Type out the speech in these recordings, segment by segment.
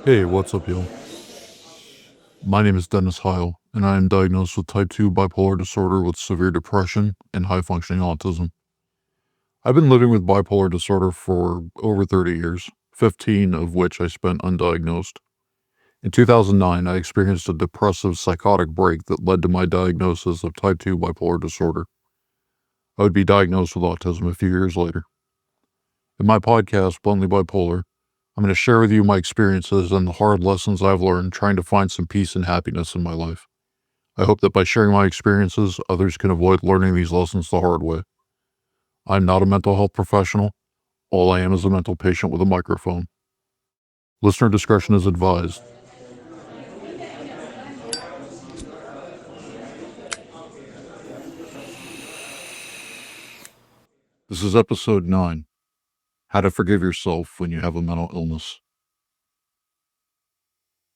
Hey, what's up, y'all? My name is Dennis Heil, and I am diagnosed with type 2 bipolar disorder with severe depression and high functioning autism. I've been living with bipolar disorder for over 30 years, 15 of which I spent undiagnosed. In 2009, I experienced a depressive psychotic break that led to my diagnosis of type 2 bipolar disorder. I would be diagnosed with autism a few years later. In my podcast, Bluntly Bipolar, I'm going to share with you my experiences and the hard lessons I've learned trying to find some peace and happiness in my life. I hope that by sharing my experiences, others can avoid learning these lessons the hard way. I'm not a mental health professional. All I am is a mental patient with a microphone. Listener discretion is advised. This is episode 9, How to Forgive Yourself When You Have a Mental Illness.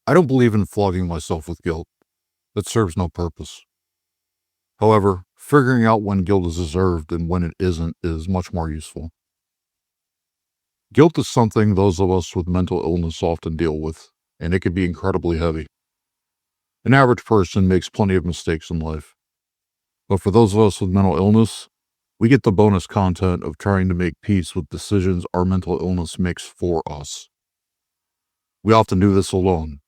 I don't believe in flogging myself with guilt. That serves no purpose. However, figuring out when guilt is deserved and when it isn't is much more useful. Guilt is something those of us with mental illness often deal with, and it can be incredibly heavy. An average person makes plenty of mistakes in life. But for those of us with mental illness, we get the bonus content of trying to make peace with decisions our mental illness makes for us. We often do this alone,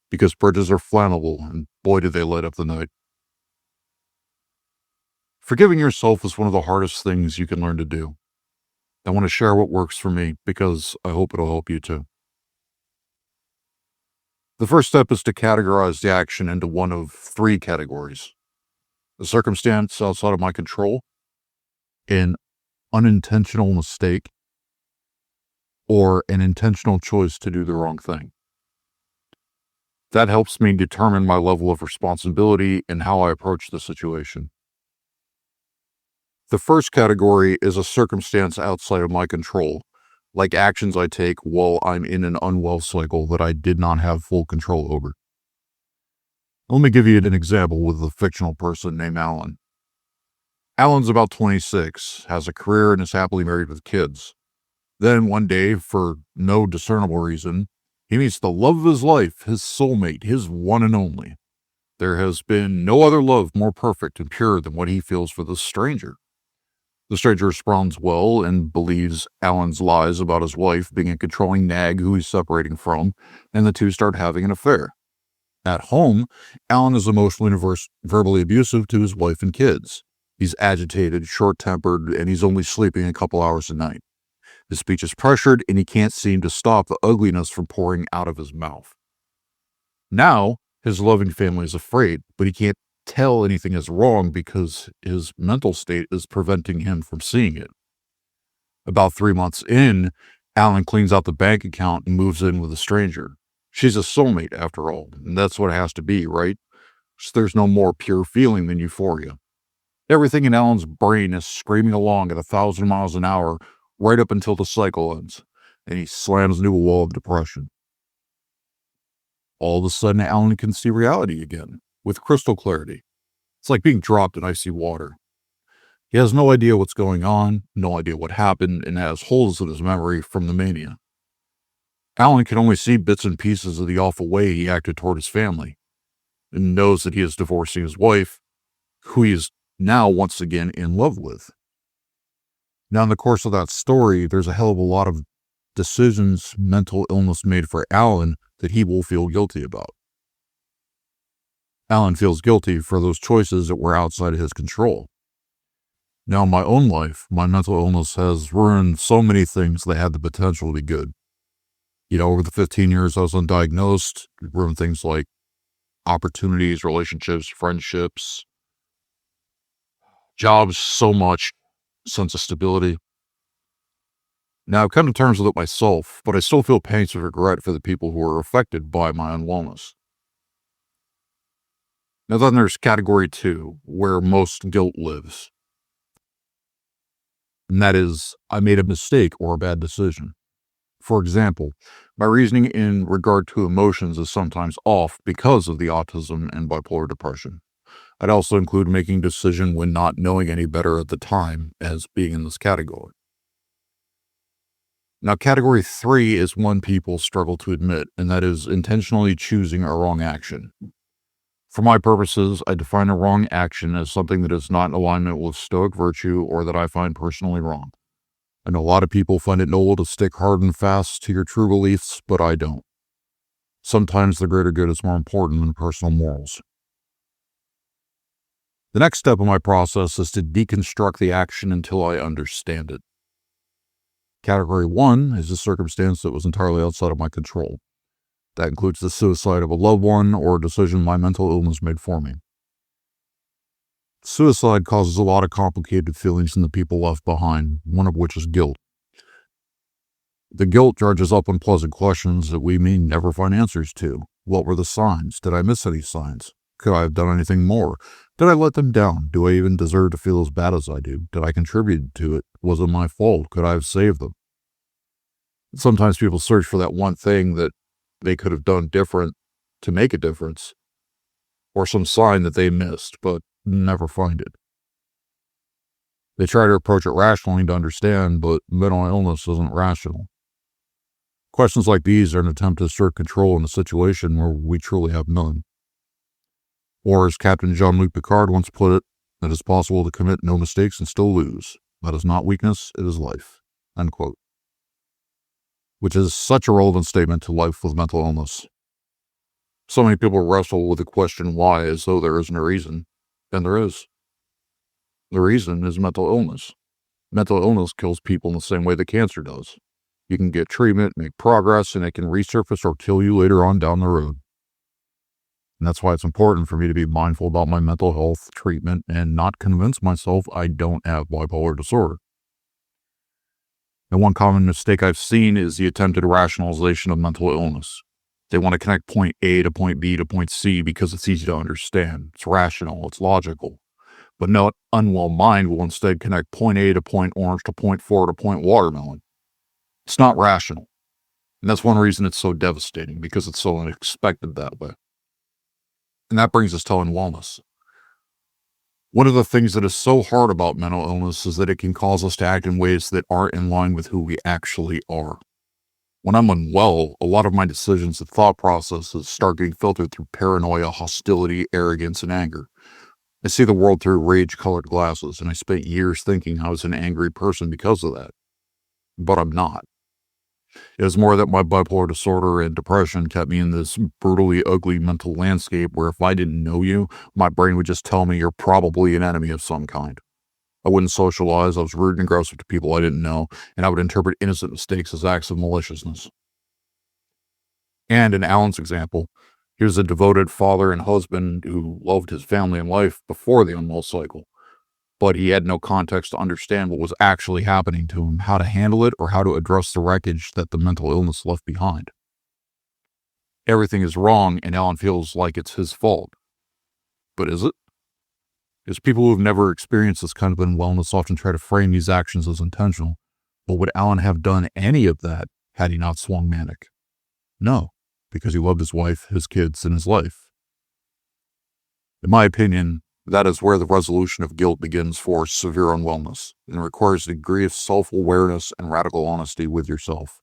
because bridges are flammable, and boy do they light up the night. Forgiving yourself is one of the hardest things you can learn to do. I want to share what works for me because I hope it'll help you too. The first step is to categorize the action into one of 3 categories: a circumstance outside of my control, an unintentional mistake, or an intentional choice to do the wrong thing. That helps me determine my level of responsibility and how I approach the situation. The first category is a circumstance outside of my control, like actions I take while I'm in an unwell cycle that I did not have full control over. Let me give you an example with a fictional person named Alan. Alan's about 26, has a career, and is happily married with kids. Then one day, for no discernible reason, he meets the love of his life, his soulmate, his one and only. There has been no other love more perfect and pure than what he feels for this stranger. The stranger responds well and believes Alan's lies about his wife being a controlling nag who he's separating from, and the two start having an affair. At home, Alan is emotionally and verbally abusive to his wife and kids. He's agitated, short-tempered, and he's only sleeping a couple hours a night. His speech is pressured, and he can't seem to stop the ugliness from pouring out of his mouth. Now, his loving family is afraid, but he can't tell anything is wrong because his mental state is preventing him from seeing it. About 3 months in, Alan cleans out the bank account and moves in with a stranger. She's a soulmate after all, and that's what it has to be, right? So there's no more pure feeling than euphoria. Everything in Alan's brain is screaming along at 1,000 miles an hour right up until the cycle ends, and he slams into a wall of depression. All of a sudden, Alan can see reality again, with crystal clarity. It's like being dropped in icy water. He has no idea what's going on, no idea what happened, and has holes in his memory from the mania. Alan can only see bits and pieces of the awful way he acted toward his family, and knows that he is divorcing his wife, who he is now once again in love with. Now, in the course of that story, there's a hell of a lot of decisions mental illness made for Alan that he will feel guilty about. Alan feels guilty for those choices that were outside of his control. Now, in my own life, my mental illness has ruined so many things that had the potential to be good. Over the 15 years I was undiagnosed, it ruined things like opportunities, relationships, friendships, jobs, so much, sense of stability. Now, I've come to terms with it myself, but I still feel pains of regret for the people who are affected by my unwellness. Now then there's category 2, where most guilt lives. And that is, I made a mistake or a bad decision. For example, my reasoning in regard to emotions is sometimes off because of the autism and bipolar depression. I'd also include making a decision when not knowing any better at the time as being in this category. Now, category 3 is one people struggle to admit, and that is intentionally choosing a wrong action. For my purposes, I define a wrong action as something that is not in alignment with Stoic virtue or that I find personally wrong. I know a lot of people find it noble to stick hard and fast to your true beliefs, but I don't. Sometimes the greater good is more important than personal morals. The next step in my process is to deconstruct the action until I understand it. Category 1 is a circumstance that was entirely outside of my control. That includes the suicide of a loved one or a decision my mental illness made for me. Suicide causes a lot of complicated feelings in the people left behind, one of which is guilt. The guilt charges up unpleasant questions that we may never find answers to. What were the signs? Did I miss any signs? Could I have done anything more? Did I let them down? Do I even deserve to feel as bad as I do? Did I contribute to it? Was it my fault? Could I have saved them? Sometimes people search for that one thing that they could have done different to make a difference, or some sign that they missed, but never find it. They try to approach it rationally to understand, but mental illness isn't rational. Questions like these are an attempt to assert control in a situation where we truly have none. Or as Captain Jean-Luc Picard once put it, it is possible to commit no mistakes and still lose. That is not weakness, it is life. End quote. Which is such a relevant statement to life with mental illness. So many people wrestle with the question why as though there isn't a reason, and there is. The reason is mental illness. Mental illness kills people in the same way that cancer does. You can get treatment, make progress, and it can resurface or kill you later on down the road. And that's why it's important for me to be mindful about my mental health treatment and not convince myself I don't have bipolar disorder. And one common mistake I've seen is the attempted rationalization of mental illness. They want to connect point A to point B to point C because it's easy to understand. It's rational, it's logical. But no unwell mind will instead connect point A to point orange to point 4 to point watermelon. It's not rational. And that's one reason it's so devastating, because it's so unexpected that way. And that brings us to wellness. One of the things that is so hard about mental illness is that it can cause us to act in ways that aren't in line with who we actually are. When I'm unwell, a lot of my decisions and thought processes start getting filtered through paranoia, hostility, arrogance, and anger. I see the world through rage-colored glasses, and I spent years thinking I was an angry person because of that. But I'm not. It was more that my bipolar disorder and depression kept me in this brutally ugly mental landscape where if I didn't know you, my brain would just tell me you're probably an enemy of some kind. I wouldn't socialize, I was rude and aggressive to people I didn't know, and I would interpret innocent mistakes as acts of maliciousness. And in Alan's example, he was a devoted father and husband who loved his family and life before the unwell cycle. But he had no context to understand what was actually happening to him, how to handle it, or how to address the wreckage that the mental illness left behind. Everything is wrong, and Alan feels like it's his fault. But is it? Because people who have never experienced this kind of unwellness often try to frame these actions as intentional. But would Alan have done any of that had he not swung manic? No, because he loved his wife, his kids, and his life. In my opinion, that is where the resolution of guilt begins for severe unwellness, and requires a degree of self-awareness and radical honesty with yourself.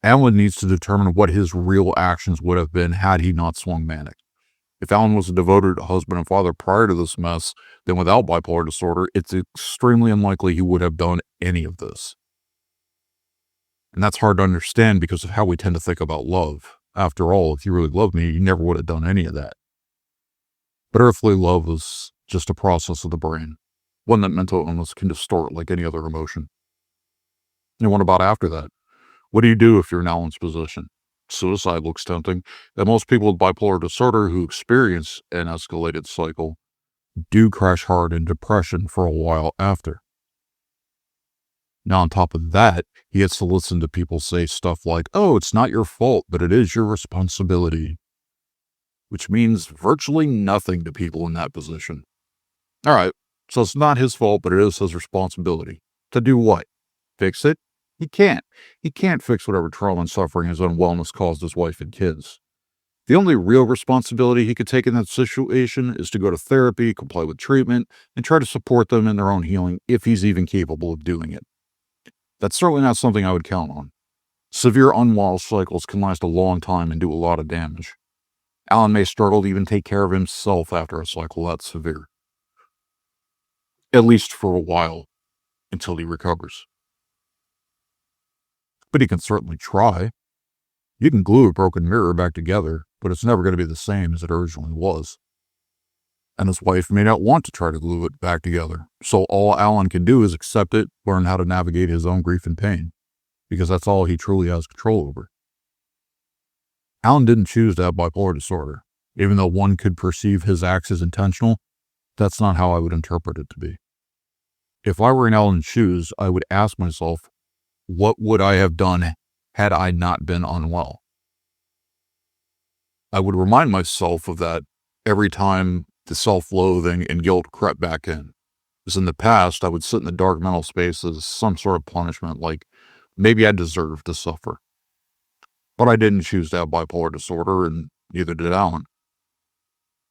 Alan needs to determine what his real actions would have been had he not swung manic. If Alan was a devoted husband and father prior to this mess, then without bipolar disorder, it's extremely unlikely he would have done any of this. And that's hard to understand because of how we tend to think about love. After all, if you really loved me, you never would have done any of that. But earthly love is just a process of the brain, one that mental illness can distort like any other emotion. And what about after that? What do you do if you're in Alan's position? Suicide looks tempting, and most people with bipolar disorder who experience an escalated cycle do crash hard in depression for a while after. Now, on top of that, he gets to listen to people say stuff like, "Oh, it's not your fault, but it is your responsibility," which means virtually nothing to people in that position. All right, so it's not his fault, but it is his responsibility. To do what? Fix it? He can't. He can't fix whatever trauma and suffering his unwellness caused his wife and kids. The only real responsibility he could take in that situation is to go to therapy, comply with treatment, and try to support them in their own healing if he's even capable of doing it. That's certainly not something I would count on. Severe unwell cycles can last a long time and do a lot of damage. Alan may struggle to even take care of himself after a cycle that's severe. At least for a while, until he recovers. But he can certainly try. You can glue a broken mirror back together, but it's never going to be the same as it originally was. And his wife may not want to try to glue it back together, so all Alan can do is accept it, learn how to navigate his own grief and pain, because that's all he truly has control over. Alan didn't choose to have bipolar disorder. Even though one could perceive his acts as intentional, that's not how I would interpret it to be. If I were in Alan's shoes, I would ask myself, what would I have done had I not been unwell? I would remind myself of that every time the self-loathing and guilt crept back in. Because in the past, I would sit in the dark mental space as some sort of punishment, like maybe I deserved to suffer. But I didn't choose to have bipolar disorder, and neither did Alan.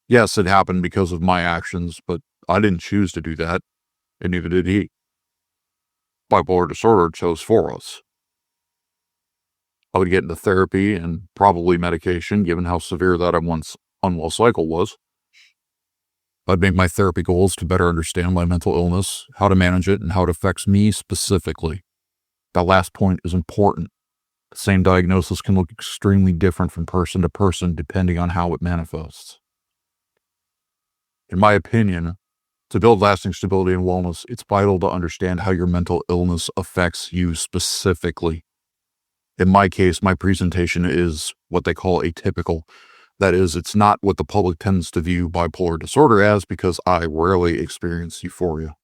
Yes, it happened because of my actions, but I didn't choose to do that, and neither did he. Bipolar disorder chose for us. I would get into therapy and probably medication, given how severe that once unwell cycle was. I'd make my therapy goals to better understand my mental illness, how to manage it, and how it affects me specifically. That last point is important. The same diagnosis can look extremely different from person to person depending on how it manifests. In my opinion, to build lasting stability and wellness, it's vital to understand how your mental illness affects you specifically. In my case, my presentation is what they call atypical. That is, it's not what the public tends to view bipolar disorder as, because I rarely experience euphoria.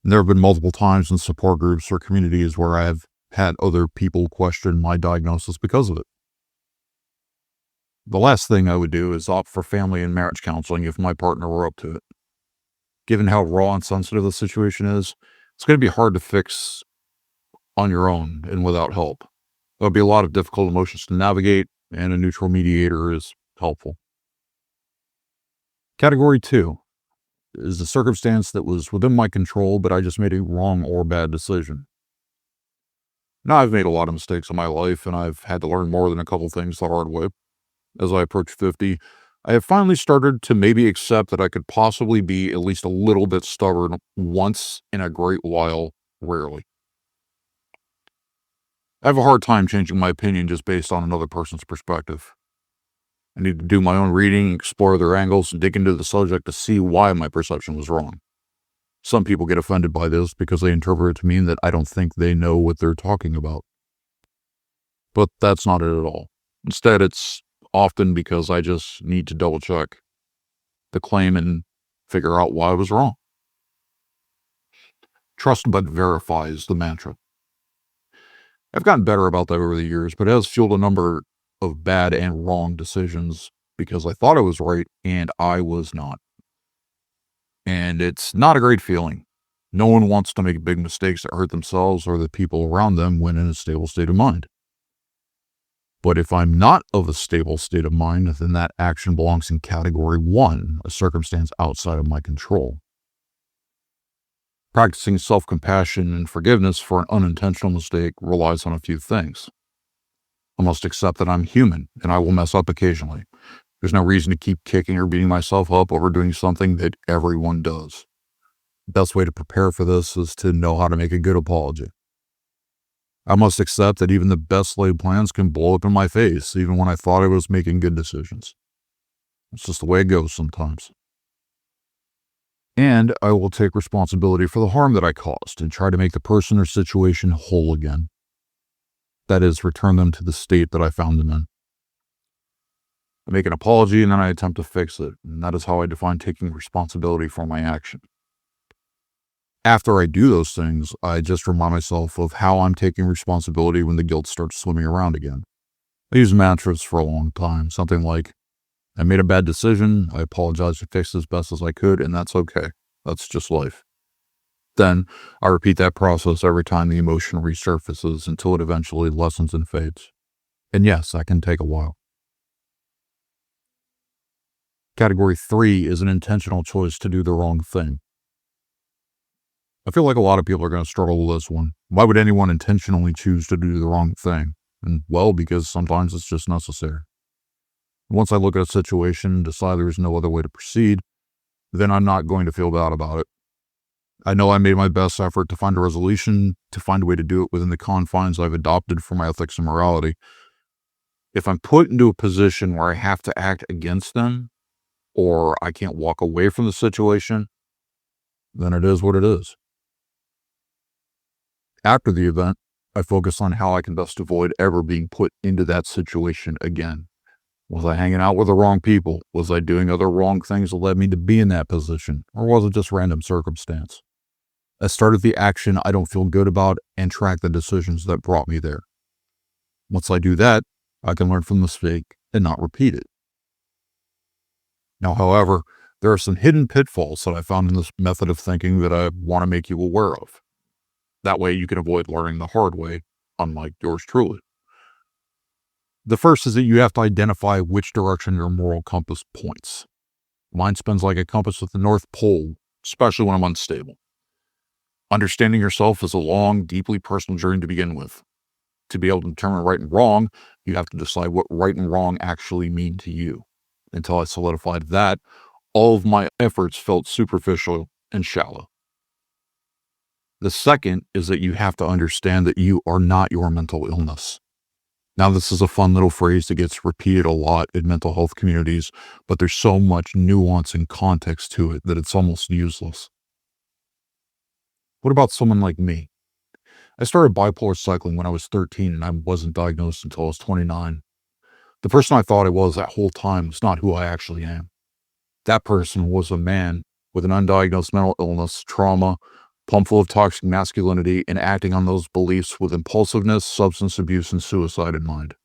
And there have been multiple times in support groups or communities where I've had other people question my diagnosis because of it. The last thing I would do is opt for family and marriage counseling if my partner were up to it. Given how raw and sensitive the situation is, it's going to be hard to fix on your own and without help. There'll be a lot of difficult emotions to navigate, and a neutral mediator is helpful. Category 2 is the circumstance that was within my control, but I just made a wrong or bad decision. Now, I've made a lot of mistakes in my life, and I've had to learn more than a couple things the hard way. As I approach 50, I have finally started to maybe accept that I could possibly be at least a little bit stubborn once in a great while, rarely. I have a hard time changing my opinion just based on another person's perspective. I need to do my own reading, explore their angles, and dig into the subject to see why my perception was wrong. Some people get offended by this because they interpret it to mean that I don't think they know what they're talking about. But that's not it at all. Instead, it's often because I just need to double check the claim and figure out why I was wrong. Trust but verify is the mantra. I've gotten better about that over the years, but it has fueled a number of bad and wrong decisions because I thought I was right and I was not. And it's not a great feeling. No one wants to make big mistakes that hurt themselves or the people around them when in a stable state of mind. But if I'm not of a stable state of mind, then that action belongs in category 1, a circumstance outside of my control. Practicing self-compassion and forgiveness for an unintentional mistake relies on a few things. I must accept that I'm human and I will mess up occasionally. There's no reason to keep kicking or beating myself up over doing something that everyone does. The best way to prepare for this is to know how to make a good apology. I must accept that even the best laid plans can blow up in my face, even when I thought I was making good decisions. It's just the way it goes sometimes. And I will take responsibility for the harm that I caused and try to make the person or situation whole again. That is, return them to the state that I found them in. I make an apology and then I attempt to fix it, and that is how I define taking responsibility for my action. After I do those things, I just remind myself of how I'm taking responsibility when the guilt starts swimming around again. I use mantras for a long time, something like, I made a bad decision, I apologize and fixed as best as I could, and that's okay. That's just life. Then I repeat that process every time the emotion resurfaces until it eventually lessens and fades. And yes, that can take a while. Category 3 is an intentional choice to do the wrong thing. I feel like a lot of people are going to struggle with this one. Why would anyone intentionally choose to do the wrong thing? And well, because sometimes it's just necessary. Once I look at a situation and decide there is no other way to proceed, then I'm not going to feel bad about it. I know I made my best effort to find a resolution, to find a way to do it within the confines I've adopted for my ethics and morality. If I'm put into a position where I have to act against them, or I can't walk away from the situation, then it is what it is. After the event, I focus on how I can best avoid ever being put into that situation again. Was I hanging out with the wrong people? Was I doing other wrong things that led me to be in that position? Or was it just random circumstance? I started the action I don't feel good about and track the decisions that brought me there. Once I do that, I can learn from the mistake and not repeat it. Now, however, there are some hidden pitfalls that I found in this method of thinking that I want to make you aware of. That way you can avoid learning the hard way, unlike yours truly. The first is that you have to identify which direction your moral compass points. Mine spins like a compass with the North Pole, especially when I'm unstable. Understanding yourself is a long, deeply personal journey to begin with. To be able to determine right and wrong, you have to decide what right and wrong actually mean to you. Until I solidified that, all of my efforts felt superficial and shallow. The second is that you have to understand that you are not your mental illness. Now, this is a fun little phrase that gets repeated a lot in mental health communities, but there's so much nuance and context to it that it's almost useless. What about someone like me? I started bipolar cycling when I was 13 and I wasn't diagnosed until I was 29. The person I thought I was that whole time was not who I actually am. That person was a man with an undiagnosed mental illness, trauma, pumped full of toxic masculinity, and acting on those beliefs with impulsiveness, substance abuse, and suicide in mind.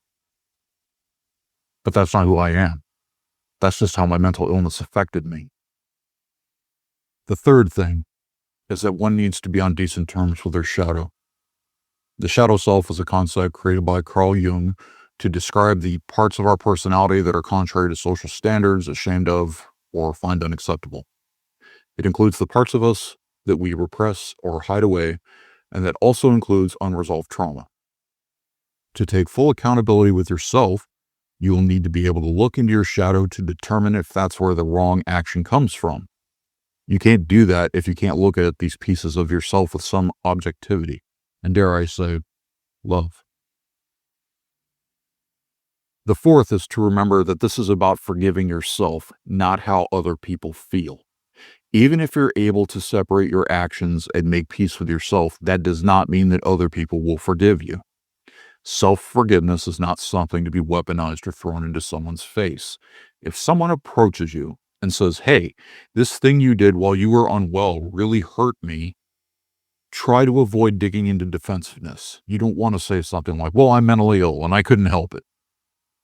But that's not who I am. That's just how my mental illness affected me. The third thing is that one needs to be on decent terms with their shadow. The shadow self is a concept created by Carl Jung to describe the parts of our personality that are contrary to social standards, ashamed of, or find unacceptable. It includes the parts of us that we repress or hide away, and that also includes unresolved trauma. To take full accountability with yourself, you will need to be able to look into your shadow to determine if that's where the wrong action comes from. You can't do that if you can't look at these pieces of yourself with some objectivity, and dare I say, love. The fourth is to remember that this is about forgiving yourself, not how other people feel. Even if you're able to separate your actions and make peace with yourself, that does not mean that other people will forgive you. Self-forgiveness is not something to be weaponized or thrown into someone's face. If someone approaches you and says, hey, this thing you did while you were unwell really hurt me, try to avoid digging into defensiveness. You don't want to say something like, well, I'm mentally ill and I couldn't help it.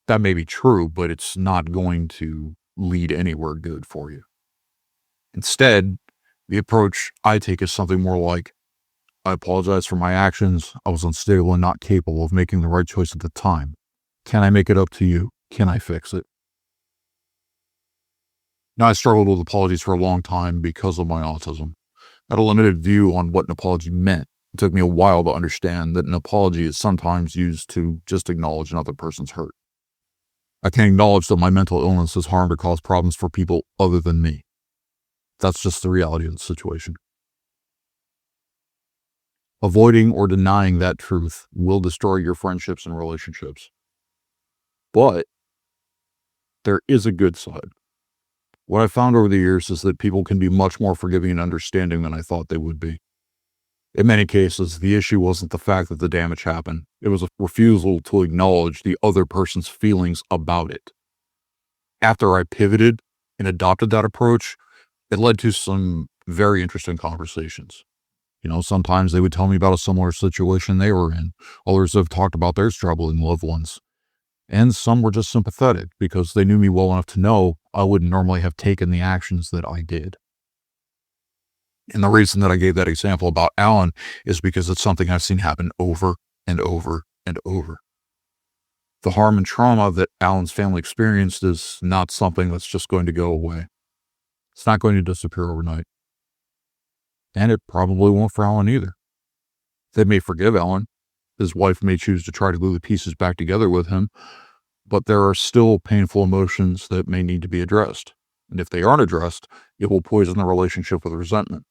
That may be true, but it's not going to lead anywhere good for you. Instead, the approach I take is something more like, I apologize for my actions. I was unstable and not capable of making the right choice at the time. Can I make it up to you? Can I fix it? Now, I struggled with apologies for a long time because of my autism. I had a limited view on what an apology meant. It took me a while to understand that an apology is sometimes used to just acknowledge another person's hurt. I can acknowledge that my mental illness has harmed or caused problems for people other than me. That's just the reality of the situation. Avoiding or denying that truth will destroy your friendships and relationships. But there is a good side. What I've found over the years is that people can be much more forgiving and understanding than I thought they would be. In many cases, the issue wasn't the fact that the damage happened. It was a refusal to acknowledge the other person's feelings about it. After I pivoted and adopted that approach, it led to some very interesting conversations. Sometimes they would tell me about a similar situation they were in. Others have talked about their struggling loved ones. And some were just sympathetic because they knew me well enough to know I wouldn't normally have taken the actions that I did. And the reason that I gave that example about Alan is because it's something I've seen happen over and over and over. The harm and trauma that Alan's family experienced is not something that's just going to go away. It's not going to disappear overnight. And it probably won't for Alan either. They may forgive Alan. His wife may choose to try to glue the pieces back together with him, but there are still painful emotions that may need to be addressed. And if they aren't addressed, it will poison the relationship with resentment.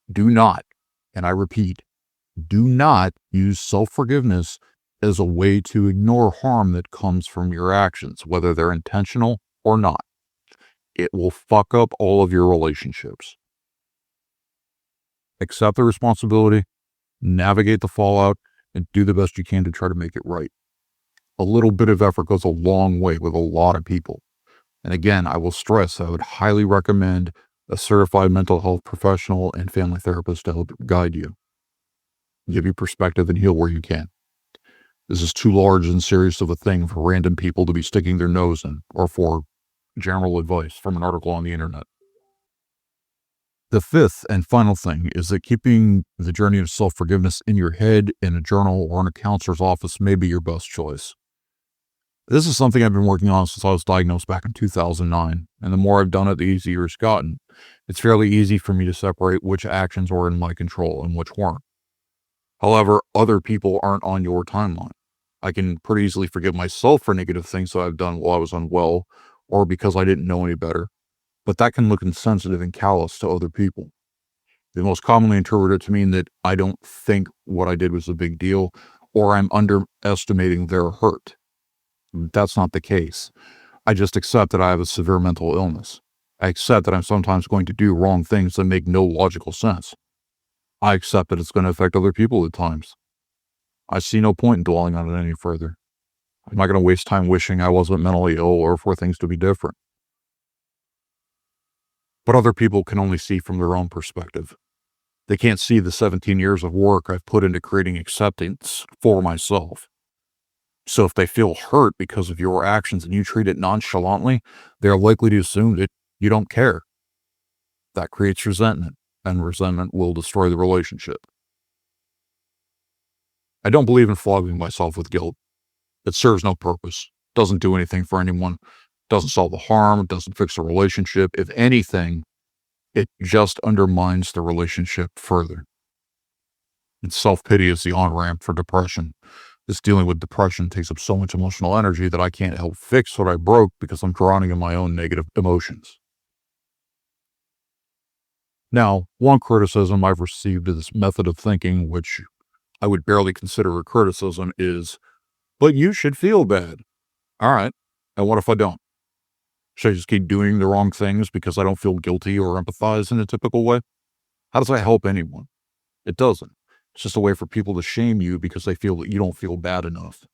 Do not, and I repeat, do not use self-forgiveness as a way to ignore harm that comes from your actions, whether they're intentional or not. It will fuck up all of your relationships. Accept the responsibility, navigate the fallout, and do the best you can to try to make it right. A little bit of effort goes a long way with a lot of people. And again, I will stress, I would highly recommend a certified mental health professional and family therapist to help guide you, give you perspective, and heal where you can. This is too large and serious of a thing for random people to be sticking their nose in, or for general advice from an article on the internet. The fifth and final thing is that keeping the journey of self-forgiveness in your head, in a journal, or in a counselor's office may be your best choice. This is something I've been working on since I was diagnosed back in 2009, and the more I've done it, the easier it's gotten. It's fairly easy for me to separate which actions were in my control and which weren't. However, other people aren't on your timeline. I can pretty easily forgive myself for negative things that I've done while I was unwell, or because I didn't know any better, but that can look insensitive and callous to other people. They most commonly interpret it to mean that I don't think what I did was a big deal, or I'm underestimating their hurt. That's not the case. I just accept that I have a severe mental illness. I accept that I'm sometimes going to do wrong things that make no logical sense. I accept that it's going to affect other people at times. I see no point in dwelling on it any further. I'm not going to waste time wishing I wasn't mentally ill or for things to be different. But other people can only see from their own perspective. They can't see the 17 years of work I've put into creating acceptance for myself. So if they feel hurt because of your actions and you treat it nonchalantly, they're likely to assume that you don't care. That creates resentment, and resentment will destroy the relationship. I don't believe in flogging myself with guilt. It serves no purpose, doesn't do anything for anyone, doesn't solve the harm, doesn't fix the relationship. If anything, it just undermines the relationship further. And self-pity is the on-ramp for depression. This dealing with depression takes up so much emotional energy that I can't help fix what I broke because I'm drowning in my own negative emotions. Now, one criticism I've received of this method of thinking, which I would barely consider a criticism, is, but you should feel bad. All right. And what if I don't? Should I just keep doing the wrong things because I don't feel guilty or empathize in a typical way? How does that help anyone? It doesn't. It's just a way for people to shame you because they feel that you don't feel bad enough.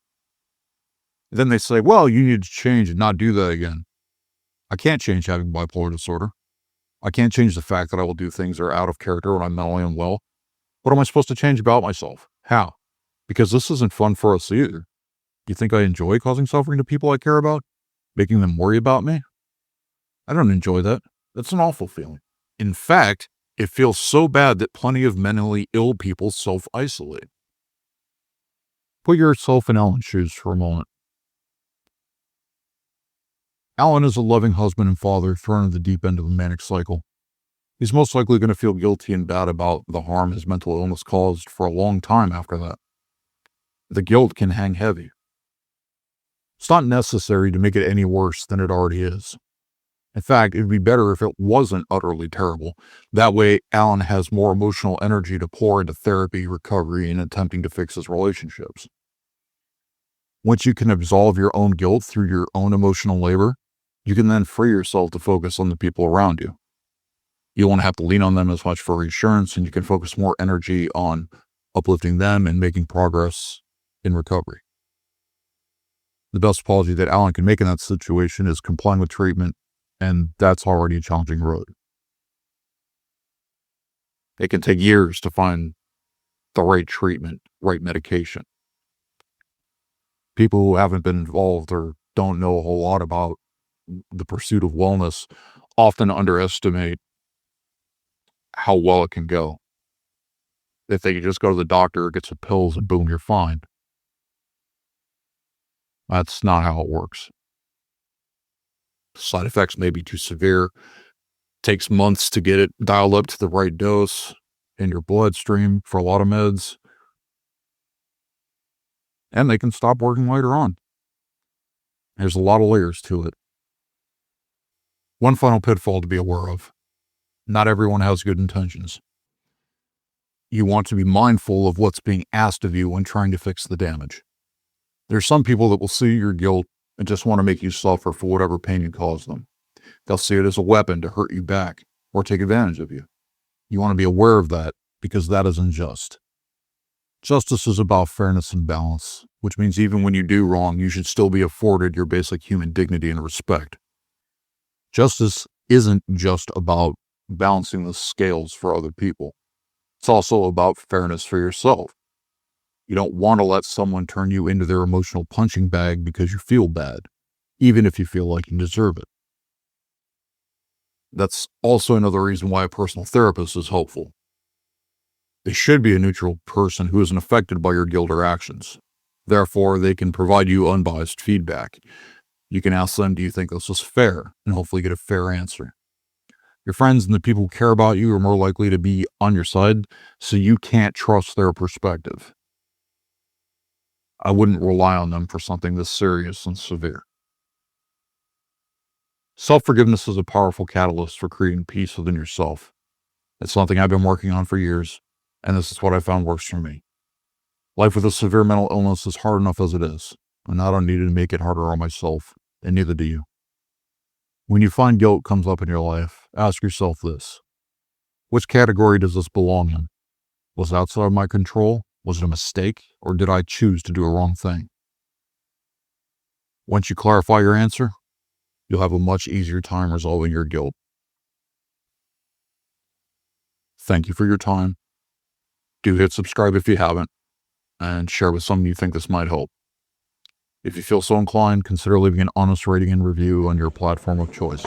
Then they say, well, you need to change and not do that again. I can't change having bipolar disorder. I can't change the fact that I will do things that are out of character when I'm mentally unwell. What am I supposed to change about myself? How? Because this isn't fun for us either. You think I enjoy causing suffering to people I care about? Making them worry about me? I don't enjoy that. That's an awful feeling. In fact, it feels so bad that plenty of mentally ill people self-isolate. Put yourself in Alan's shoes for a moment. Alan is a loving husband and father thrown in the deep end of a manic cycle. He's most likely going to feel guilty and bad about the harm his mental illness caused for a long time after that. The guilt can hang heavy. It's not necessary to make it any worse than it already is. In fact, it'd be better if it wasn't utterly terrible. That way, Alan has more emotional energy to pour into therapy, recovery, and attempting to fix his relationships. Once you can absolve your own guilt through your own emotional labor, you can then free yourself to focus on the people around you. You won't have to lean on them as much for reassurance, and you can focus more energy on uplifting them and making progress in recovery. The best apology that Alan can make in that situation is complying with treatment, and that's already a challenging road. It can take years to find the right treatment, right medication. People who haven't been involved or don't know a whole lot about the pursuit of wellness often underestimate how well it can go. If they could just go to the doctor, get some pills, and boom, you're fine. That's not how it works. Side effects may be too severe. Takes months to get it dialed up to the right dose in your bloodstream for a lot of meds. And they can stop working later on. There's a lot of layers to it. One final pitfall to be aware of. Not everyone has good intentions. You want to be mindful of what's being asked of you when trying to fix the damage. There's some people that will see your guilt and just want to make you suffer for whatever pain you cause them. They'll see it as a weapon to hurt you back or take advantage of you. You want to be aware of that because that is unjust. Justice is about fairness and balance, which means even when you do wrong, you should still be afforded your basic human dignity and respect. Justice isn't just about balancing the scales for other people. It's also about fairness for yourself. You don't want to let someone turn you into their emotional punching bag because you feel bad, even if you feel like you deserve it. That's also another reason why a personal therapist is helpful. They should be a neutral person who isn't affected by your guilt or actions. Therefore, they can provide you unbiased feedback. You can ask them, do you think this is fair? And hopefully get a fair answer. Your friends and the people who care about you are more likely to be on your side, so you can't trust their perspective. I wouldn't rely on them for something this serious and severe. Self-forgiveness is a powerful catalyst for creating peace within yourself. It's something I've been working on for years, and this is what I found works for me. Life with a severe mental illness is hard enough as it is, and I don't need to make it harder on myself, and neither do you. When you find guilt comes up in your life, ask yourself this. Which category does this belong in? Was it outside of my control? Was it a mistake? Or did I choose to do a wrong thing? Once you clarify your answer, you'll have a much easier time resolving your guilt. Thank you for your time. Do hit subscribe if you haven't, and share with someone you think this might help. If you feel so inclined, consider leaving an honest rating and review on your platform of choice.